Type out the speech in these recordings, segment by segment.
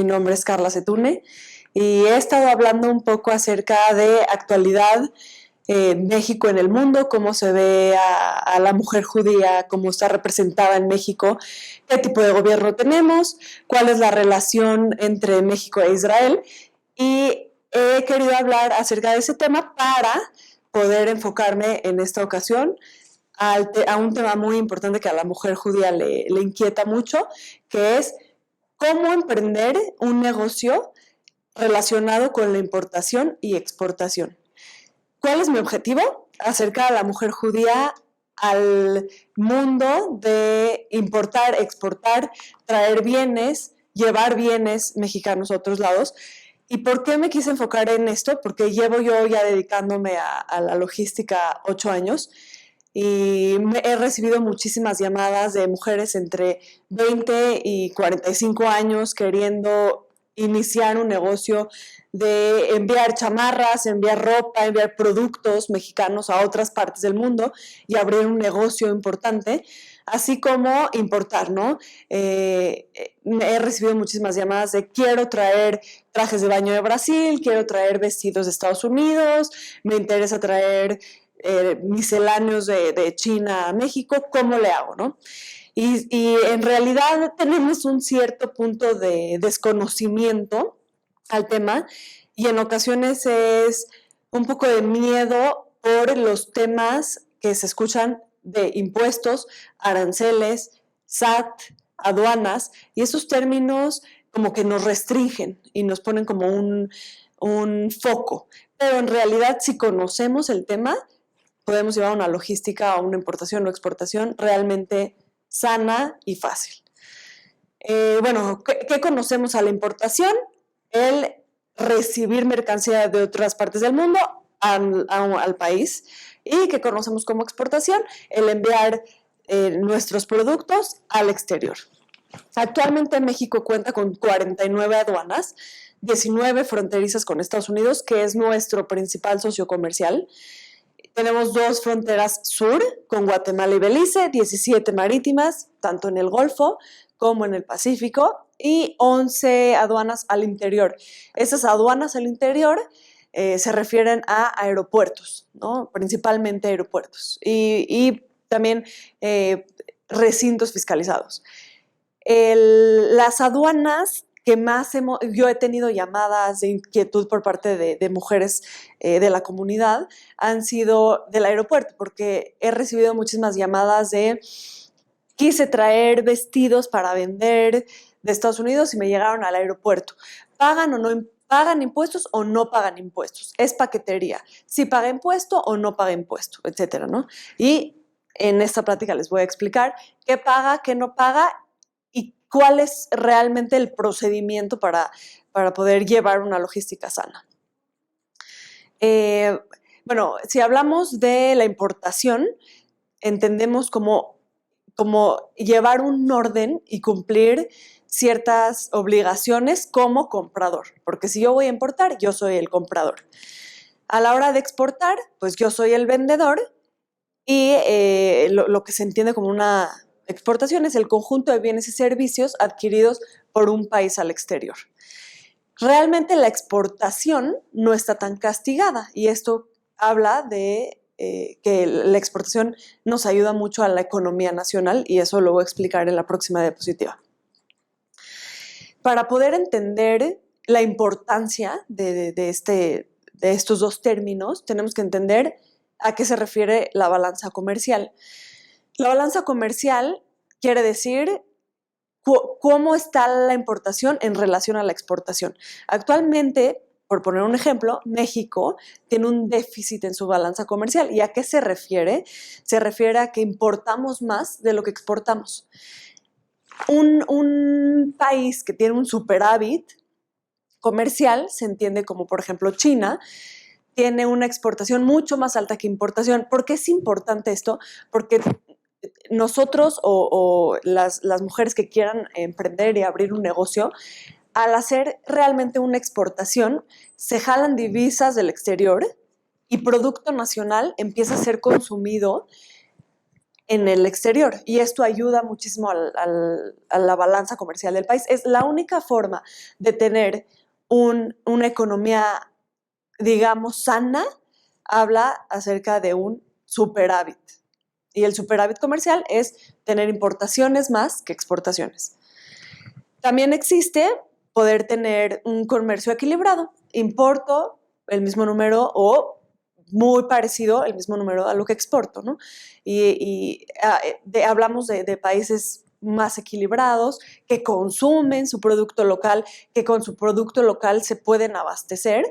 nombre es Carla Setune y he estado hablando un poco acerca de actualidad, México en el mundo, cómo se ve a la mujer judía, cómo está representada en México, qué tipo de gobierno tenemos, cuál es la relación entre México e Israel. Y he querido hablar acerca de ese tema para poder enfocarme en esta ocasión a un tema muy importante que a la mujer judía le inquieta mucho, que es cómo emprender un negocio relacionado con la importación y exportación. ¿Cuál es mi objetivo? Acercar a la mujer judía al mundo de importar, exportar, traer bienes, llevar bienes mexicanos a otros lados. ¿Y por qué me quise enfocar en esto? Porque llevo yo ya dedicándome a la logística 8 años y he recibido muchísimas llamadas de mujeres entre 20 y 45 años queriendo iniciar un negocio de enviar chamarras, enviar ropa, enviar productos mexicanos a otras partes del mundo y abrir un negocio importante, así como importar, ¿no? He recibido muchísimas llamadas de quiero traer trajes de baño de Brasil, quiero traer vestidos de Estados Unidos, me interesa traer misceláneos de China a México, ¿cómo le hago, no? Y en realidad tenemos un cierto punto de desconocimiento al tema y en ocasiones es un poco de miedo por los temas que se escuchan de impuestos, aranceles, SAT, aduanas, y esos términos como que nos restringen y nos ponen como un foco. Pero en realidad, si conocemos el tema, podemos llevar una logística o una importación o exportación realmente sana y fácil. Bueno, ¿qué conocemos a la importación? El recibir mercancía de otras partes del mundo al país. ¿Y qué conocemos como exportación? El enviar nuestros productos al exterior. Actualmente México cuenta con 49 aduanas, 19 fronterizas con Estados Unidos, que es nuestro principal socio comercial. Tenemos 2 fronteras sur con Guatemala y Belice, 17 marítimas, tanto en el Golfo como en el Pacífico, y 11 aduanas al interior. Esas aduanas al interior se refieren a aeropuertos, ¿no? Principalmente aeropuertos, y también recintos fiscalizados. Las aduanas que más yo he tenido llamadas de inquietud por parte de mujeres de la comunidad han sido del aeropuerto, porque he recibido muchísimas llamadas de quise traer vestidos para vender de Estados Unidos y me llegaron al aeropuerto. ¿Pagan o no pagan impuestos o no pagan impuestos? Es paquetería. ¿Si paga impuesto o no paga impuesto? Etcétera, ¿no? Y en esta plática les voy a explicar qué paga, qué no paga y cuál es realmente el procedimiento para poder llevar una logística sana. Bueno, si hablamos de la importación, entendemos como llevar un orden y cumplir ciertas obligaciones como comprador, porque si yo voy a importar, yo soy el comprador. A la hora de exportar, pues yo soy el vendedor y lo que se entiende como una exportación es el conjunto de bienes y servicios adquiridos por un país al exterior. Realmente la exportación no está tan castigada y esto habla de que la exportación nos ayuda mucho a la economía nacional y eso lo voy a explicar en la próxima diapositiva. Para poder entender la importancia de estos dos términos, tenemos que entender a qué se refiere la balanza comercial. La balanza comercial quiere decir cómo está la importación en relación a la exportación. Actualmente, por poner un ejemplo, México tiene un déficit en su balanza comercial. ¿Y a qué se refiere? Se refiere a que importamos más de lo que exportamos. Un país que tiene un superávit comercial se entiende como, por ejemplo, China, tiene una exportación mucho más alta que importación. ¿Por qué es importante esto? Porque nosotros o las mujeres que quieran emprender y abrir un negocio, al hacer realmente una exportación, se jalan divisas del exterior y producto nacional empieza a ser consumido en el exterior, y esto ayuda muchísimo a la balanza comercial del país. Es la única forma de tener una economía, digamos, sana, habla acerca de un superávit. Y el superávit comercial es tener importaciones más que exportaciones. También existe poder tener un comercio equilibrado. Importo el mismo número o muy parecido el mismo número a lo que exporto, ¿no? Hablamos de países más equilibrados, que consumen su producto local, que con su producto local se pueden abastecer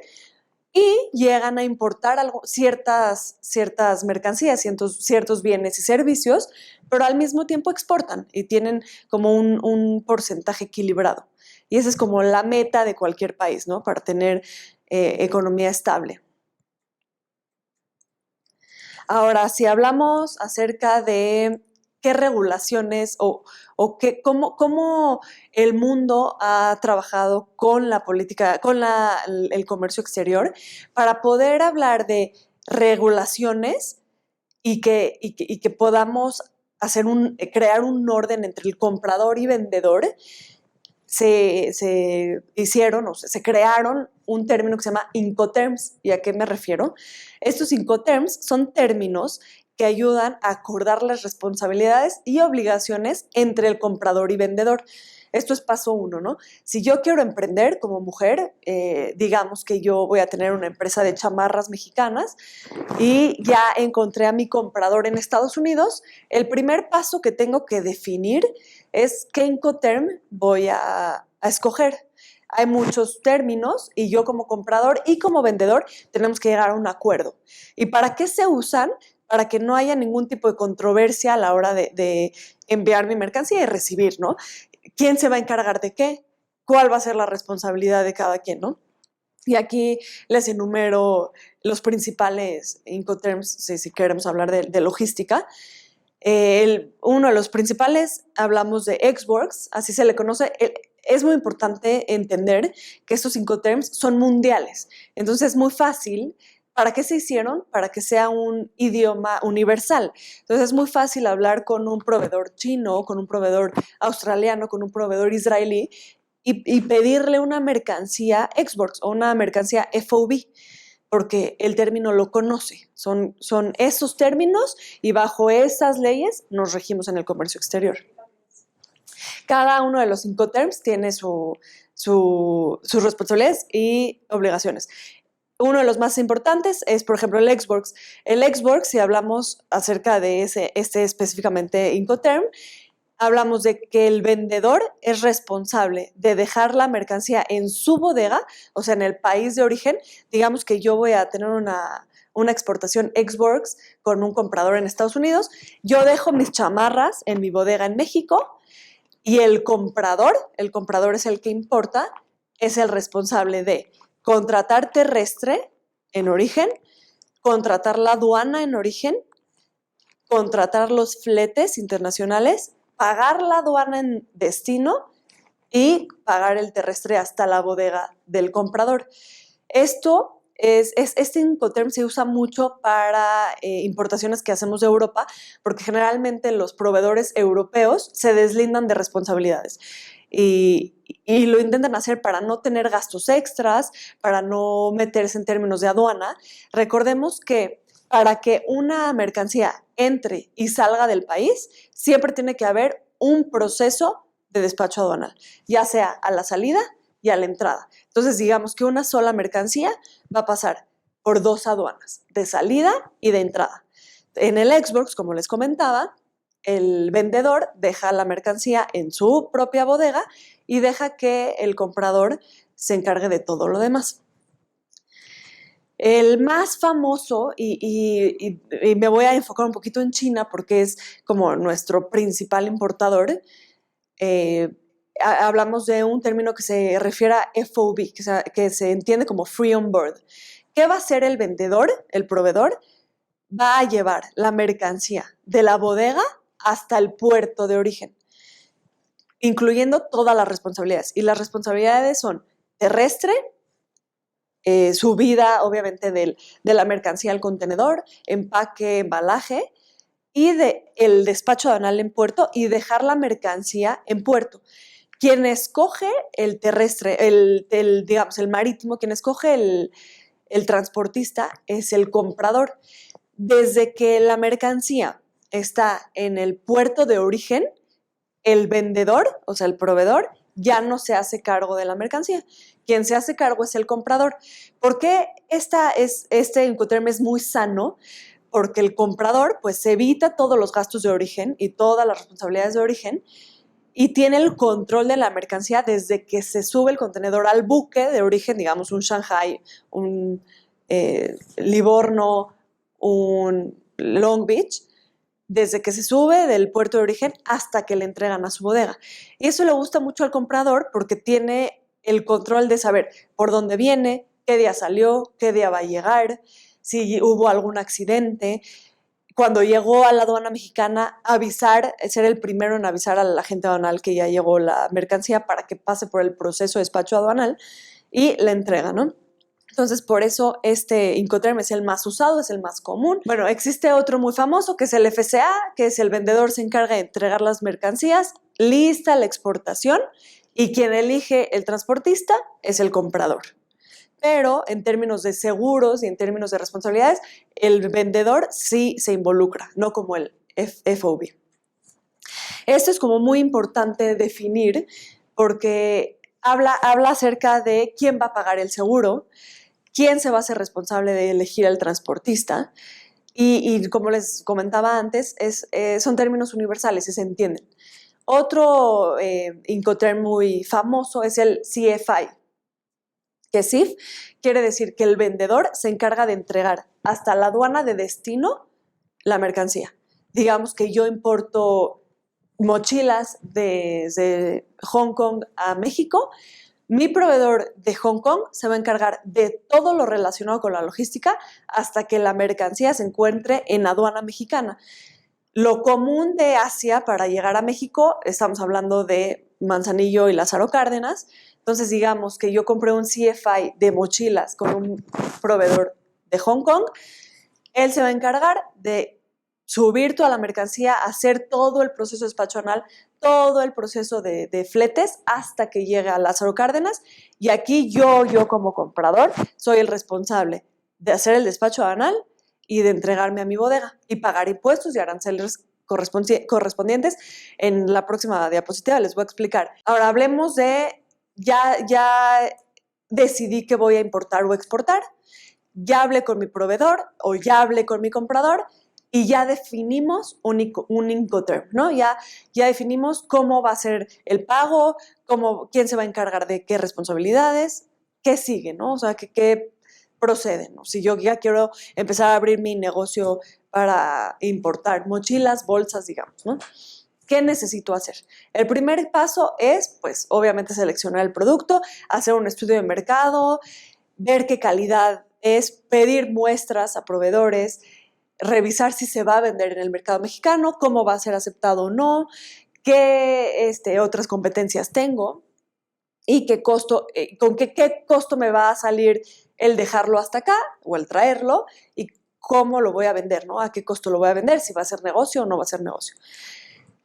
y llegan a importar ciertas mercancías, ciertos bienes y servicios, pero al mismo tiempo exportan y tienen como un porcentaje equilibrado. Y esa es como la meta de cualquier país, ¿no? Para tener economía estable. Ahora, si hablamos acerca de qué regulaciones o cómo el mundo ha trabajado con la política, con el comercio exterior, para poder hablar de regulaciones y que podamos crear un orden entre el comprador y vendedor, se crearon un término que se llama Incoterms. ¿Y a qué me refiero? Estos Incoterms son términos que ayudan a acordar las responsabilidades y obligaciones entre el comprador y vendedor. Esto es paso 1, ¿no? Si yo quiero emprender como mujer, digamos que yo voy a tener una empresa de chamarras mexicanas y ya encontré a mi comprador en Estados Unidos, el primer paso que tengo que definir es qué Incoterm voy a escoger. Hay muchos términos y yo como comprador y como vendedor tenemos que llegar a un acuerdo. ¿Y para qué se usan? Para que no haya ningún tipo de controversia a la hora de enviar mi mercancía y recibir, ¿no? ¿Quién se va a encargar de qué? ¿Cuál va a ser la responsabilidad de cada quien, no? Y aquí les enumero los principales Incoterms, si queremos hablar de logística. Uno de los principales, hablamos de ex-works, así se le conoce. Es muy importante entender que estos Incoterms son mundiales. Entonces es muy fácil. ¿Para qué se hicieron? Para que sea un idioma universal. Entonces es muy fácil hablar con un proveedor chino, con un proveedor australiano, con un proveedor israelí y pedirle una mercancía ex-works o una mercancía FOB, porque el término lo conoce. Son esos términos y bajo esas leyes nos regimos en el comercio exterior. Cada uno de los Incoterms tiene sus responsabilidades y obligaciones. Uno de los más importantes es, por ejemplo, el ex-works. El ex-works, si hablamos acerca de este específicamente Incoterm, hablamos de que el vendedor es responsable de dejar la mercancía en su bodega, o sea, en el país de origen. Digamos que yo voy a tener una exportación ex-works con un comprador en Estados Unidos. Yo dejo mis chamarras en mi bodega en México y el comprador es el que importa, es el responsable de contratar terrestre en origen, contratar la aduana en origen, contratar los fletes internacionales, pagar la aduana en destino y pagar el terrestre hasta la bodega del comprador. Este Incoterm se usa mucho para importaciones que hacemos de Europa, porque generalmente los proveedores europeos se deslindan de responsabilidades y lo intentan hacer para no tener gastos extras, para no meterse en términos de aduana. Recordemos que para que una mercancía entre y salga del país, siempre tiene que haber un proceso de despacho aduanal, ya sea a la salida y a la entrada. Entonces, digamos que una sola mercancía va a pasar por 2 aduanas, de salida y de entrada. En el ex-works, como les comentaba, el vendedor deja la mercancía en su propia bodega y deja que el comprador se encargue de todo lo demás. El más famoso, y me voy a enfocar un poquito en China porque es como nuestro principal importador, hablamos de un término que se refiere a FOB, que se entiende como Free on Board. ¿Qué va a hacer el vendedor, el proveedor? Va a llevar la mercancía de la bodega hasta el puerto de origen, incluyendo todas las responsabilidades. Y las responsabilidades son terrestre, subida, obviamente, de la mercancía al contenedor, empaque, embalaje, y el despacho aduanal en puerto y dejar la mercancía en puerto. Quien escoge el terrestre, digamos, el marítimo, quien escoge el transportista es el comprador. Desde que la mercancía está en el puerto de origen, el vendedor, o sea, el proveedor, ya no se hace cargo de la mercancía. Quien se hace cargo es el comprador. ¿Por qué este Incoterm es muy sano? Porque el comprador pues evita todos los gastos de origen y todas las responsabilidades de origen y tiene el control de la mercancía desde que se sube el contenedor al buque de origen, digamos un Shanghai, un Livorno, un Long Beach, desde que se sube del puerto de origen hasta que le entregan a su bodega. Y eso le gusta mucho al comprador porque tiene el control de saber por dónde viene, qué día salió, qué día va a llegar, si hubo algún accidente. Cuando llegó a la aduana mexicana, avisar, ser el primero en avisar a la agente aduanal que ya llegó la mercancía para que pase por el proceso de despacho aduanal y la entrega, ¿no? Entonces, por eso este Incoterm es el más usado, es el más común. Bueno, existe otro muy famoso que es el FCA, que es el vendedor se encarga de entregar las mercancías, lista la exportación y quien elige el transportista es el comprador. Pero en términos de seguros y en términos de responsabilidades, el vendedor sí se involucra, no como el FOB. Esto es como muy importante definir porque habla acerca de quién va a pagar el seguro, quién se va a hacer responsable de elegir al transportista y como les comentaba antes, son términos universales y se entienden. Otro Incoterm muy famoso es el CFI, que CIF quiere decir que el vendedor se encarga de entregar hasta la aduana de destino la mercancía. Digamos que yo importo mochilas desde Hong Kong a México. Mi proveedor de Hong Kong se va a encargar de todo lo relacionado con la logística hasta que la mercancía se encuentre en aduana mexicana. Lo común de Asia para llegar a México, estamos hablando de Manzanillo y Lázaro Cárdenas. Entonces, digamos que yo compré un CFI de mochilas con un proveedor de Hong Kong. Él se va a encargar de subir toda la mercancía, hacer todo el proceso despachonal, todo el proceso de fletes hasta que llegue a Lázaro Cárdenas. Y aquí yo como comprador soy el responsable de hacer el despacho aduanal y de entregarme a mi bodega y pagar impuestos y aranceles correspondientes. En la próxima diapositiva les voy a explicar. Ahora hablemos de ya decidí que voy a importar o exportar, ya hablé con mi proveedor o ya hablé con mi comprador y ya definimos un Incoterm, ¿no? Ya definimos cómo va a ser el pago, quién se va a encargar de qué responsabilidades, qué sigue, ¿no? O sea, qué procede, ¿no? Si yo ya quiero empezar a abrir mi negocio para importar mochilas, bolsas, digamos, ¿no? ¿Qué necesito hacer? El primer paso es, pues, obviamente seleccionar el producto, hacer un estudio de mercado, ver qué calidad es, pedir muestras a proveedores, revisar si se va a vender en el mercado mexicano, cómo va a ser aceptado o no, qué otras competencias tengo y qué costo, qué costo me va a salir el dejarlo hasta acá o el traerlo y cómo lo voy a vender, ¿no? A qué costo lo voy a vender, si va a ser negocio o no va a ser negocio.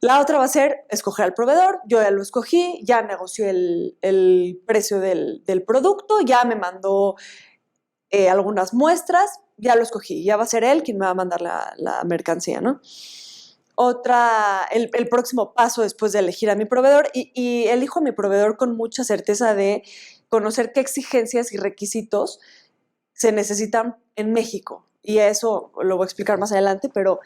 La otra va a ser escoger al proveedor. Yo ya lo escogí, ya negocié el precio del producto, ya me mandó algunas muestras, ya lo escogí, ya va a ser él quien me va a mandar la mercancía, ¿no? El próximo paso después de elegir a mi proveedor y elijo a mi proveedor con mucha certeza de conocer qué exigencias y requisitos se necesitan en México. Y eso lo voy a explicar más adelante, pero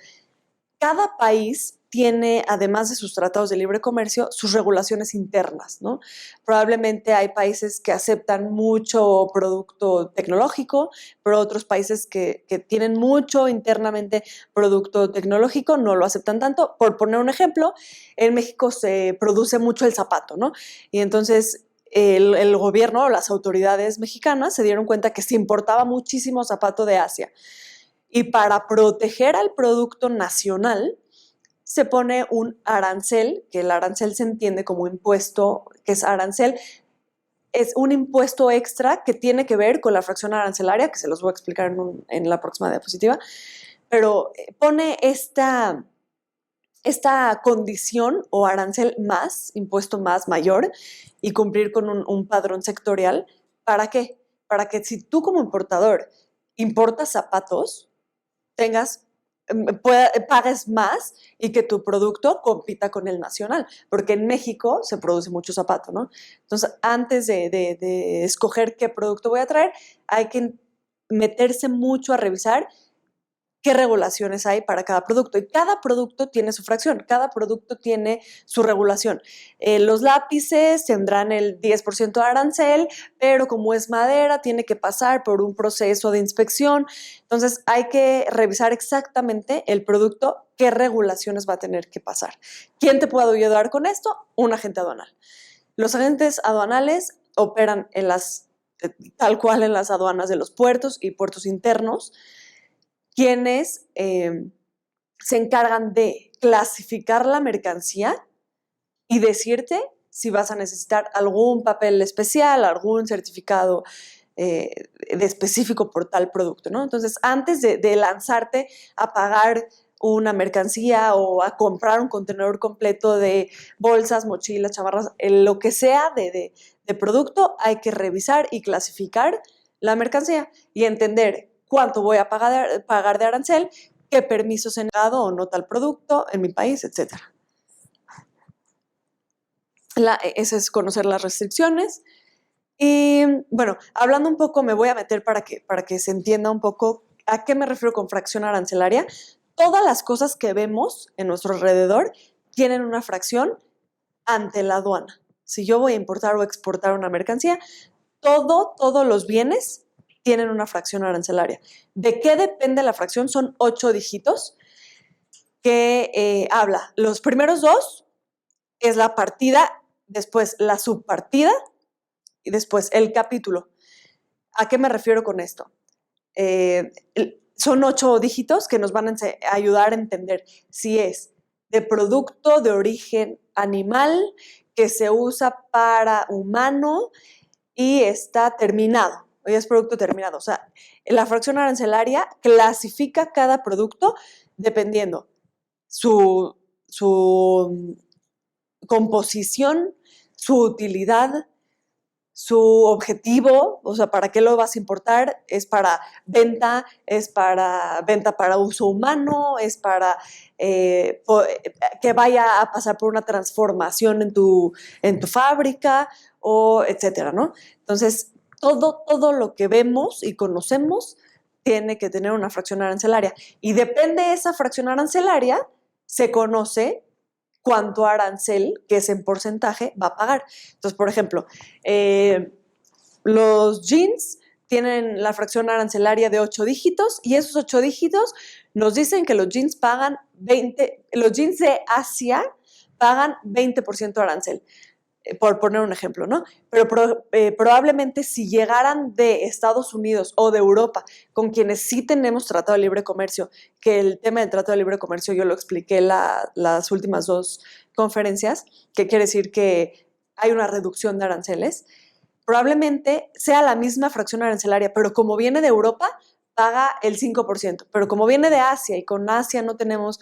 cada país tiene, además de sus tratados de libre comercio, sus regulaciones internas, ¿no? Probablemente hay países que aceptan mucho producto tecnológico, pero otros países que tienen mucho internamente producto tecnológico no lo aceptan tanto. Por poner un ejemplo, en México se produce mucho el zapato, ¿no? Y entonces el gobierno, las autoridades mexicanas se dieron cuenta que se importaba muchísimo zapato de Asia. Y para proteger al producto nacional, se pone un arancel, que el arancel se entiende como impuesto, que es arancel, es un impuesto extra que tiene que ver con la fracción arancelaria, que se los voy a explicar en la próxima diapositiva, pero pone esta esta condición o arancel más, impuesto más mayor y cumplir con un padrón sectorial. ¿Para qué? Para que si tú como importador importas zapatos, pagues más y que tu producto compita con el nacional, porque en México se produce mucho zapato, ¿no? Entonces, antes de escoger qué producto voy a traer, hay que meterse mucho a revisar qué regulaciones hay para cada producto. Y cada producto tiene su fracción, cada producto tiene su regulación. Los lápices tendrán el 10% de arancel, pero como es madera, tiene que pasar por un proceso de inspección. Entonces, hay que revisar exactamente el producto, qué regulaciones va a tener que pasar. ¿Quién te puede ayudar con esto? Un agente aduanal. Los agentes aduanales operan tal cual en las aduanas de los puertos y puertos internos, quienes se encargan de clasificar la mercancía y decirte si vas a necesitar algún papel especial, algún certificado de específico por tal producto, ¿no? Entonces, antes de lanzarte a pagar una mercancía o a comprar un contenedor completo de bolsas, mochilas, chamarras, lo que sea de producto, hay que revisar y clasificar la mercancía y entender cuánto voy a pagar de arancel, qué permisos he negado o no tal producto en mi país, etc. Ese es conocer las restricciones. Y bueno, hablando un poco, me voy a meter para que se entienda un poco a qué me refiero con fracción arancelaria. Todas las cosas que vemos en nuestro alrededor tienen una fracción ante la aduana. Si yo voy a importar o exportar una mercancía, todos los bienes tienen una fracción arancelaria. ¿De qué depende la fracción? Son 8 dígitos que habla. Los primeros 2 es la partida, después la subpartida y después el capítulo. ¿A qué me refiero con esto? Son 8 dígitos que nos van a ayudar a entender si es de producto de origen animal que se usa para humano y está terminado, o ya es producto terminado. O sea, la fracción arancelaria clasifica cada producto dependiendo su composición, su utilidad, su objetivo, o sea, ¿para qué lo vas a importar? ¿Es para venta? ¿Es para venta para uso humano? ¿Es para que vaya a pasar por una transformación en tu fábrica? O etcétera, ¿no? Entonces, todo lo que vemos y conocemos tiene que tener una fracción arancelaria. Y depende de esa fracción arancelaria, se conoce cuánto arancel, que es en porcentaje, va a pagar. Entonces, por ejemplo, los jeans tienen la fracción arancelaria de 8 dígitos y esos 8 dígitos nos dicen que los jeans pagan los jeans de Asia pagan 20% de arancel, por poner un ejemplo, ¿no? Pero probablemente si llegaran de Estados Unidos o de Europa, con quienes sí tenemos tratado de libre comercio, que el tema del tratado de libre comercio yo lo expliqué las últimas 2 conferencias, que quiere decir que hay una reducción de aranceles, probablemente sea la misma fracción arancelaria, pero como viene de Europa, paga el 5%, pero como viene de Asia y con Asia no tenemos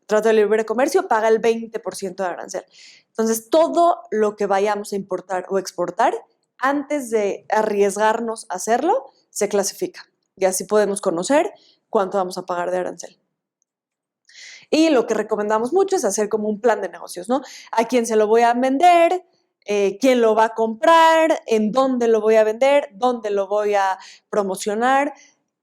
trato de libre comercio, paga el 20% de arancel. Entonces, todo lo que vayamos a importar o exportar, antes de arriesgarnos a hacerlo, se clasifica. Y así podemos conocer cuánto vamos a pagar de arancel. Y lo que recomendamos mucho es hacer como un plan de negocios, ¿no? ¿A quién se lo voy a vender? ¿Quién lo va a comprar? ¿En dónde lo voy a vender? ¿Dónde lo voy a promocionar?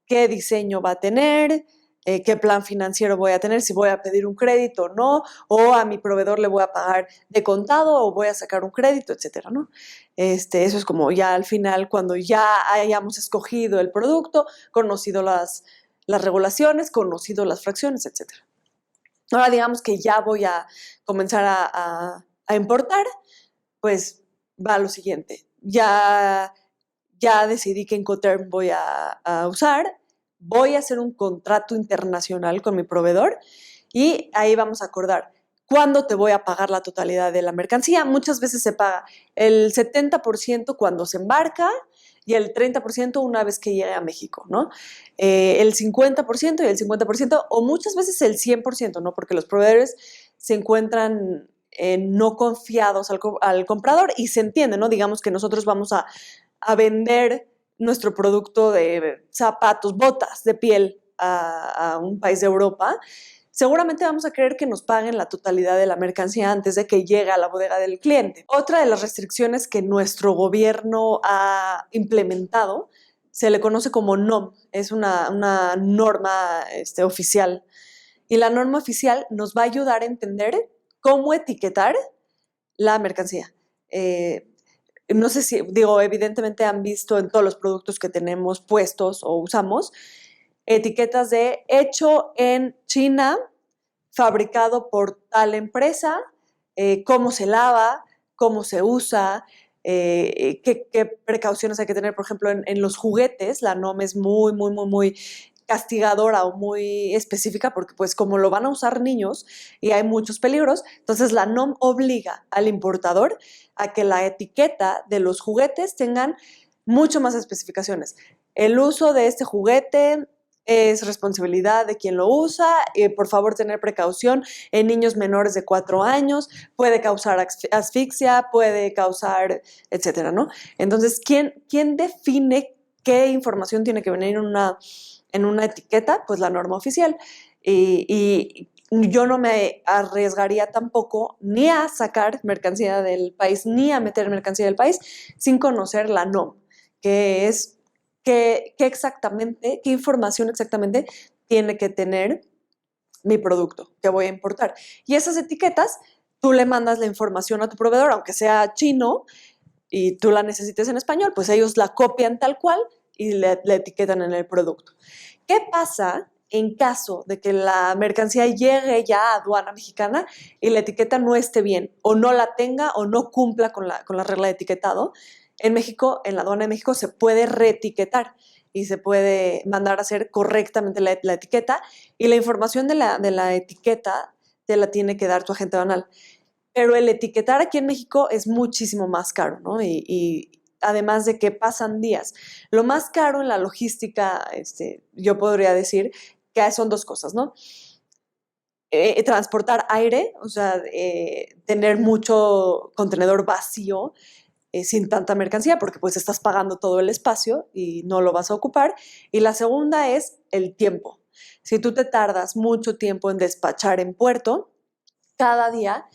¿Qué diseño va a tener? ¿Qué plan financiero voy a tener? Si voy a pedir un crédito o no, o a mi proveedor le voy a pagar de contado o voy a sacar un crédito, etcétera, ¿no? Eso es como ya al final, cuando ya hayamos escogido el producto, conocido las regulaciones, conocido las fracciones, etcétera. Ahora digamos que ya voy a comenzar a importar, pues va lo siguiente. Ya decidí qué Incoterm voy a usar, voy a hacer un contrato internacional con mi proveedor y ahí vamos a acordar cuándo te voy a pagar la totalidad de la mercancía. Muchas veces se paga el 70% cuando se embarca y el 30% una vez que llegue a México, ¿no? El 50% y el 50%, o muchas veces el 100%, ¿no? Porque los proveedores se encuentran no confiados al comprador y se entiende, ¿no? Digamos que nosotros vamos a vender nuestro producto de zapatos, botas de piel a un país de Europa, seguramente vamos a querer que nos paguen la totalidad de la mercancía antes de que llegue a la bodega del cliente. Otra de las restricciones que nuestro gobierno ha implementado se le conoce como NOM, es una norma oficial. Y la norma oficial nos va a ayudar a entender cómo etiquetar la mercancía. No sé si, digo, evidentemente han visto en todos los productos que tenemos puestos o usamos, etiquetas de hecho en China, fabricado por tal empresa, cómo se lava, cómo se usa, qué precauciones hay que tener. Por ejemplo, en los juguetes, la NOM es muy, muy, muy, muy castigadora o muy específica porque pues como lo van a usar niños y hay muchos peligros, entonces la NOM obliga al importador a que la etiqueta de los juguetes tengan mucho más especificaciones. El uso de este juguete es responsabilidad de quien lo usa, por favor tener precaución en niños menores de 4 años, puede causar asfixia, puede causar, etcétera, ¿no? Entonces, ¿quién define qué información tiene que venir en una etiqueta? Pues la norma oficial. Y yo no me arriesgaría tampoco ni a sacar mercancía del país, ni a meter mercancía del país sin conocer la NOM, que es qué exactamente, qué información exactamente tiene que tener mi producto que voy a importar. Y esas etiquetas, tú le mandas la información a tu proveedor, aunque sea chino, y tú la necesites en español, pues ellos la copian tal cual y la etiquetan en el producto. ¿Qué pasa en caso de que la mercancía llegue ya a aduana mexicana y la etiqueta no esté bien, o no la tenga, o no cumpla con la regla de etiquetado? En México, en la aduana de México, se puede reetiquetar y se puede mandar a hacer correctamente la etiqueta, y la información de la etiqueta te la tiene que dar tu agente aduanal. Pero el etiquetar aquí en México es muchísimo más caro, ¿no? Y además de que pasan días. Lo más caro en la logística, yo podría decir que son 2 cosas, ¿no? Transportar aire, o sea, tener mucho contenedor vacío, sin tanta mercancía, porque pues estás pagando todo el espacio y no lo vas a ocupar. Y la segunda es el tiempo. Si tú te tardas mucho tiempo en despachar en puerto, cada día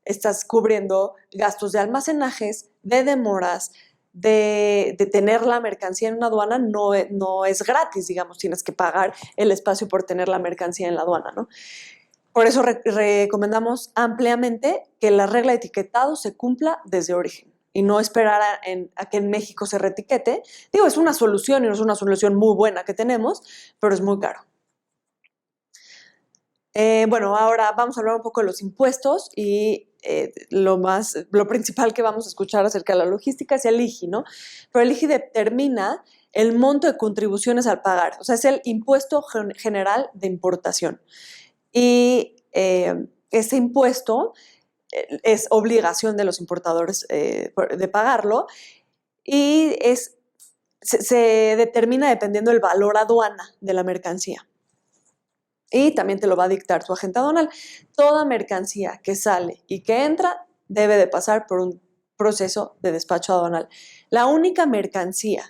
estás cubriendo gastos de almacenajes, de demoras, de tener la mercancía en una aduana. No es gratis, digamos, tienes que pagar el espacio por tener la mercancía en la aduana, ¿no? Por eso recomendamos ampliamente que la regla de etiquetado se cumpla desde origen y no esperar a que en México se reetiquete. Digo, es una solución y no es una solución muy buena que tenemos, pero es muy caro. Bueno, ahora vamos a hablar un poco de los impuestos y lo principal que vamos a escuchar acerca de la logística es el IGI, ¿no? Pero el IGI determina el monto de contribuciones al pagar, o sea, es el impuesto general de importación. Y ese impuesto es obligación de los importadores de pagarlo, y se determina dependiendo del valor aduana de la mercancía. Y también te lo va a dictar tu agente aduanal. Toda mercancía que sale y que entra debe de pasar por un proceso de despacho aduanal. La única mercancía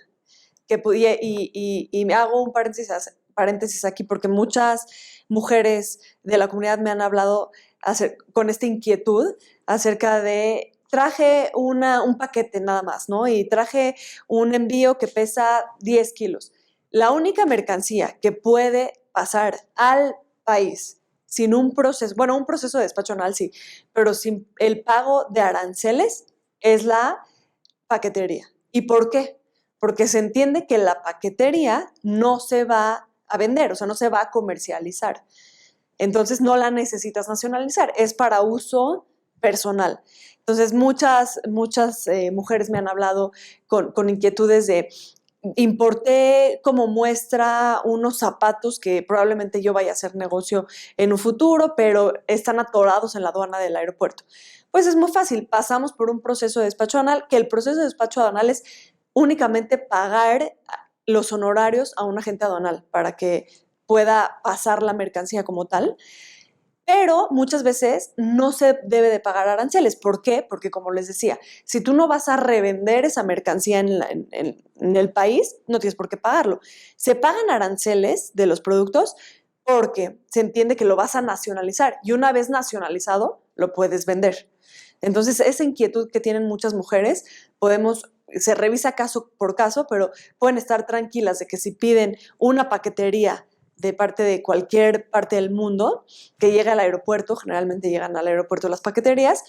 que y me hago un paréntesis aquí porque muchas mujeres de la comunidad me han hablado con esta inquietud acerca de traje un paquete nada más, ¿no? Y traje un envío que pesa 10 kilos. La única mercancía que puede pasar al país sin un proceso, bueno, un proceso de despacho anual sí, pero sin el pago de aranceles, es la paquetería. ¿Y por qué? Porque se entiende que la paquetería no se va a vender, o sea, no se va a comercializar. Entonces no la necesitas nacionalizar, es para uso personal. Entonces muchas mujeres me han hablado con inquietudes de: importé como muestra unos zapatos que probablemente yo vaya a hacer negocio en un futuro, pero están atorados en la aduana del aeropuerto. Pues es muy fácil, pasamos por un proceso de despacho aduanal, que el proceso de despacho aduanal es únicamente pagar los honorarios a un agente aduanal para que pueda pasar la mercancía como tal. Pero muchas veces no se debe de pagar aranceles. ¿Por qué? Porque, como les decía, si tú no vas a revender esa mercancía en el país, no tienes por qué pagarlo. Se pagan aranceles de los productos porque se entiende que lo vas a nacionalizar y una vez nacionalizado, lo puedes vender. Entonces, esa inquietud que tienen muchas mujeres, se revisa caso por caso, pero pueden estar tranquilas de que si piden una paquetería de parte de cualquier parte del mundo que llegue al aeropuerto, generalmente llegan al aeropuerto las paqueterías,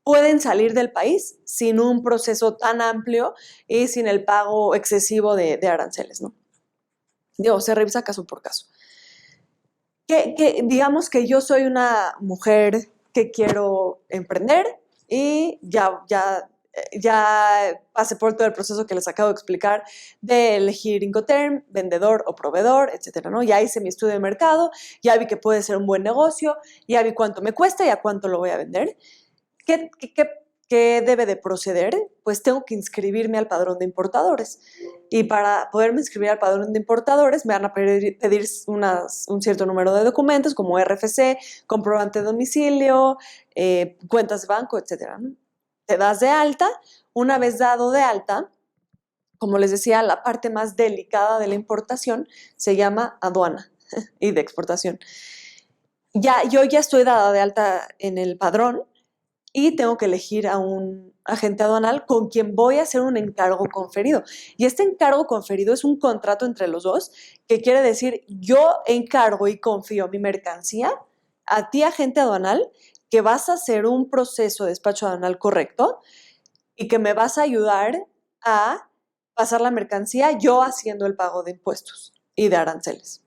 pueden salir del país sin un proceso tan amplio y sin el pago excesivo de aranceles, ¿no? Digo, se revisa caso por caso. Digamos que yo soy una mujer que quiero emprender y ya pasé por todo el proceso que les acabo de explicar de elegir Incoterm, vendedor o proveedor, etcétera, ¿no? Ya hice mi estudio de mercado, ya vi que puede ser un buen negocio, ya vi cuánto me cuesta y a cuánto lo voy a vender. ¿Qué debe de proceder? Pues tengo que inscribirme al padrón de importadores. Y para poderme inscribir al padrón de importadores me van a pedir un cierto número de documentos como RFC, comprobante de domicilio, cuentas de banco, etcétera, ¿no? Te das de alta. Una vez dado de alta, como les decía, la parte más delicada de la importación se llama aduana y de exportación. Yo ya estoy dada de alta en el padrón y tengo que elegir a un agente aduanal con quien voy a hacer un encargo conferido. Y este encargo conferido es un contrato entre los dos, que quiere decir, yo encargo y confío mi mercancía a ti, agente aduanal, que vas a hacer un proceso de despacho aduanal correcto y que me vas a ayudar a pasar la mercancía yo haciendo el pago de impuestos y de aranceles.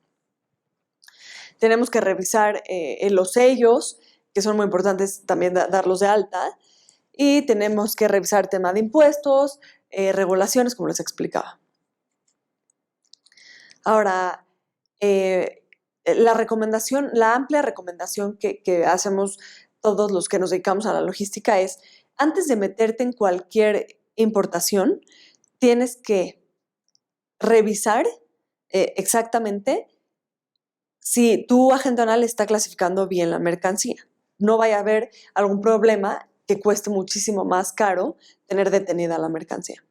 Tenemos que revisar los sellos, que son muy importantes también darlos de alta, y tenemos que revisar tema de impuestos, regulaciones, como les explicaba. Ahora, la amplia recomendación que hacemos todos los que nos dedicamos a la logística es, antes de meterte en cualquier importación, tienes que revisar exactamente si tu agente aduanal está clasificando bien la mercancía. No vaya a haber algún problema que cueste muchísimo más caro tener detenida la mercancía.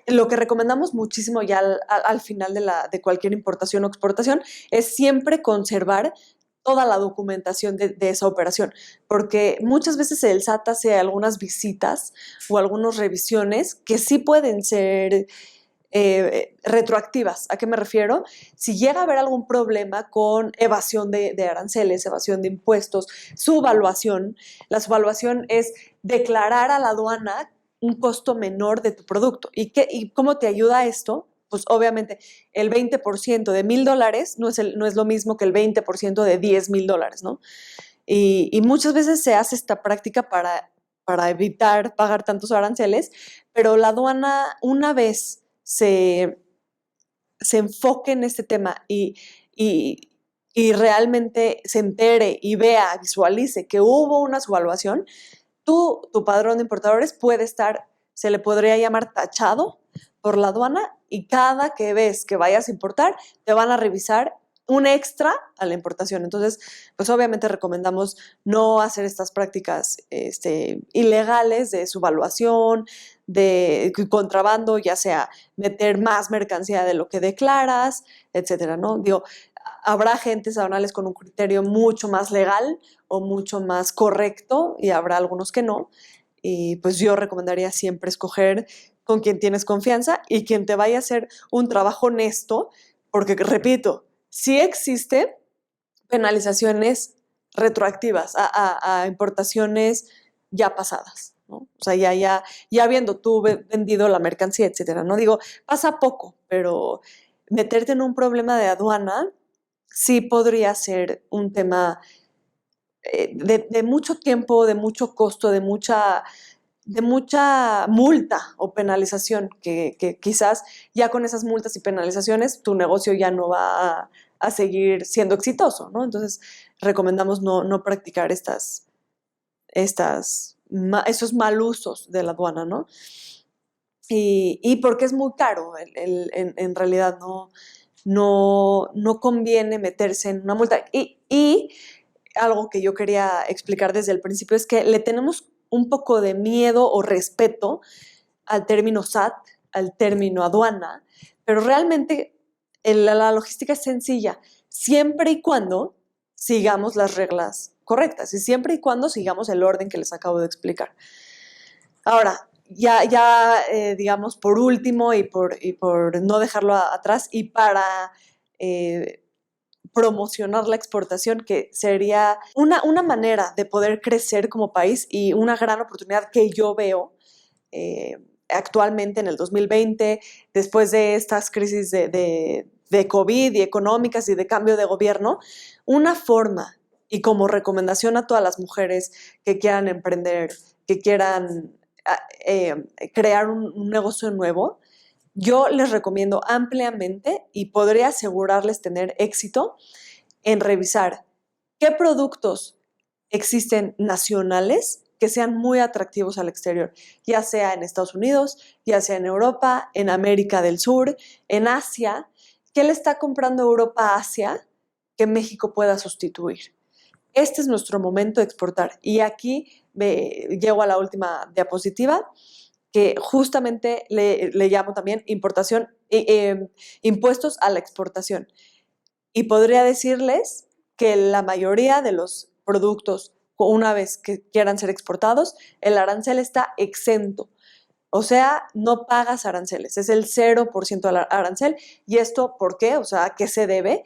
Lo que recomendamos muchísimo ya al final de cualquier importación o exportación es siempre conservar toda la documentación de esa operación, porque muchas veces el SAT hace algunas visitas o algunas revisiones que sí pueden ser retroactivas. ¿A qué me refiero? Si llega a haber algún problema con evasión de aranceles, evasión de impuestos, la subvaluación es declarar a la aduana un costo menor de tu producto. ¿Y cómo te ayuda esto? Pues obviamente el 20% de $1,000 no es lo mismo que el 20% de $10,000, ¿no? Y muchas veces se hace esta práctica para evitar pagar tantos aranceles, pero la aduana, una vez se enfoque en este tema y realmente se entere y vea, visualice que hubo una subvaluación, tu padrón de importadores puede estar, se le podría llamar tachado por la aduana, y cada que ves que vayas a importar, te van a revisar un extra a la importación. Entonces, pues obviamente recomendamos no hacer estas prácticas ilegales de subvaluación, de contrabando, ya sea meter más mercancía de lo que declaras, etcétera, ¿no? Digo, habrá agentes aduanales con un criterio mucho más legal o mucho más correcto y habrá algunos que no. Y pues yo recomendaría siempre escoger con quien tienes confianza y quien te vaya a hacer un trabajo honesto, porque repito, sí existe penalizaciones retroactivas a importaciones ya pasadas, ¿no? O sea, ya habiendo tú vendido la mercancía, etcétera, ¿no? Digo, pasa poco, pero meterte en un problema de aduana sí podría ser un tema de mucho tiempo, de mucho costo, de mucha multa o penalización, que quizás ya con esas multas y penalizaciones tu negocio ya no va a seguir siendo exitoso, ¿no? Entonces, recomendamos no practicar esos mal usos de la aduana, ¿no? Y porque es muy caro, en realidad, ¿no? no conviene meterse en una multa. Y algo que yo quería explicar desde el principio es que le tenemos un poco de miedo o respeto al término SAT, al término aduana, pero realmente la logística es sencilla, siempre y cuando sigamos las reglas correctas y siempre y cuando sigamos el orden que les acabo de explicar. Ahora, digamos, por último y por no dejarlo atrás y para promocionar la exportación, que sería una manera de poder crecer como país y una gran oportunidad que yo veo actualmente en el 2020, después de estas crisis de COVID y económicas y de cambio de gobierno, una forma y como recomendación a todas las mujeres que quieran emprender, que quieran crear un negocio nuevo, yo les recomiendo ampliamente y podría asegurarles tener éxito en revisar qué productos existen nacionales que sean muy atractivos al exterior, ya sea en Estados Unidos, ya sea en Europa, en América del Sur, en Asia. ¿Qué le está comprando Europa a Asia que México pueda sustituir? Este es nuestro momento de exportar. Y aquí llego a la última diapositiva, que justamente le llamo también importación, impuestos a la exportación. Y podría decirles que la mayoría de los productos, una vez que quieran ser exportados, el arancel está exento. O sea, no pagas aranceles, es el 0% arancel. ¿Y esto por qué? O sea, ¿a qué se debe?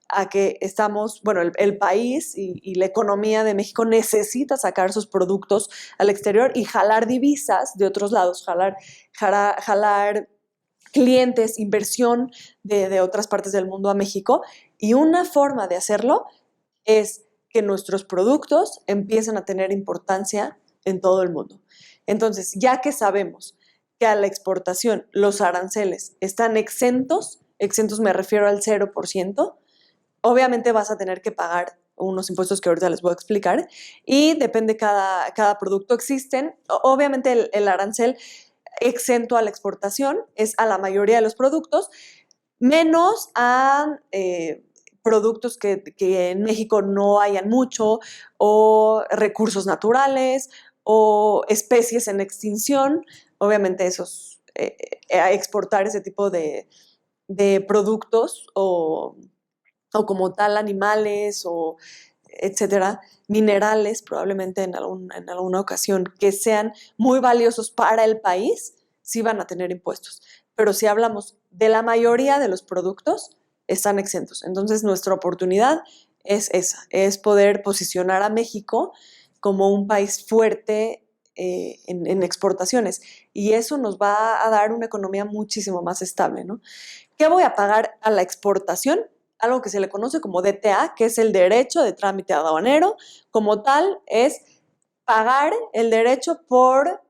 A que estamos, bueno, el país y la economía de México necesita sacar sus productos al exterior y jalar divisas de otros lados, jalar clientes, inversión de otras partes del mundo a México. Y una forma de hacerlo es que nuestros productos empiecen a tener importancia en todo el mundo. Entonces, ya que sabemos que a la exportación los aranceles están exentos me refiero al 0%, obviamente vas a tener que pagar unos impuestos que ahorita les voy a explicar y depende cada producto. Existen, obviamente el arancel exento a la exportación es a la mayoría de los productos, menos a productos que en México no hayan mucho, o recursos naturales, o especies en extinción. Obviamente esos, exportar ese tipo de productos o como tal animales o etcétera, minerales probablemente en alguna ocasión que sean muy valiosos para el país, sí van a tener impuestos. Pero si hablamos de la mayoría de los productos, están exentos. Entonces nuestra oportunidad es esa, es poder posicionar a México como un país fuerte en exportaciones y eso nos va a dar una economía muchísimo más estable, ¿no? ¿Qué voy a pagar a la exportación? Algo que se le conoce como DTA, que es el derecho de trámite aduanero. Como tal, es pagar el derecho por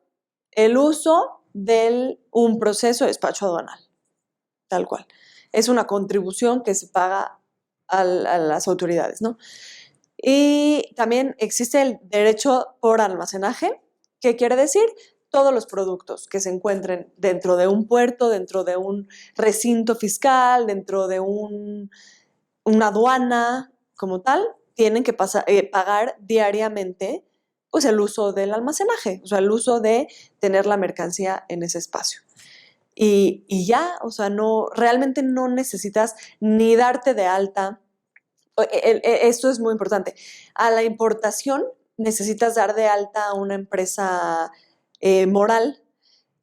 el uso de un proceso de despacho aduanal, tal cual. Es una contribución que se paga a las autoridades, ¿no? Y también existe el derecho por almacenaje, que quiere decir todos los productos que se encuentren dentro de un puerto, dentro de un recinto fiscal, dentro de una aduana como tal, tienen que pagar diariamente pues el uso del almacenaje, o sea, el uso de tener la mercancía en ese espacio. Y ya, o sea, realmente no necesitas ni darte de alta. Esto es muy importante. A la importación necesitas dar de alta a una empresa moral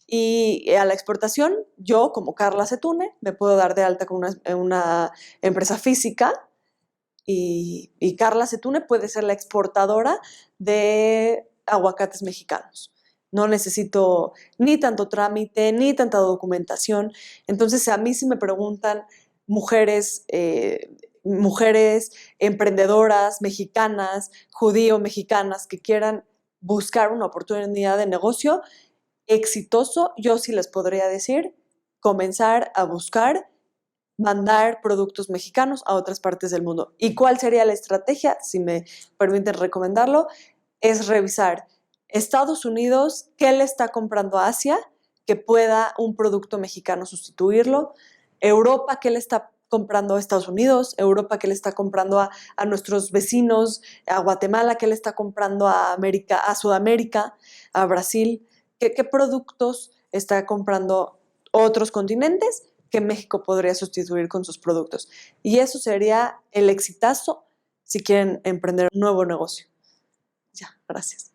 y a la exportación, yo como Carla Setune me puedo dar de alta con una empresa física y Carla Setune puede ser la exportadora de aguacates mexicanos. No necesito ni tanto trámite, ni tanta documentación. Entonces, a mí si me preguntan mujeres, mujeres emprendedoras mexicanas, judío-mexicanas que quieran buscar una oportunidad de negocio exitoso, yo sí les podría decir comenzar a buscar mandar productos mexicanos a otras partes del mundo. ¿Y cuál sería la estrategia? Si me permiten recomendarlo, es revisar Estados Unidos, qué le está comprando a Asia, que pueda un producto mexicano sustituirlo, Europa, qué le está comprando a Estados Unidos, Europa qué le está comprando a nuestros vecinos, a Guatemala qué le está comprando a América, a Sudamérica, a Brasil, qué productos está comprando otros continentes que México podría sustituir con sus productos. Y eso sería el exitazo si quieren emprender un nuevo negocio. Ya, gracias.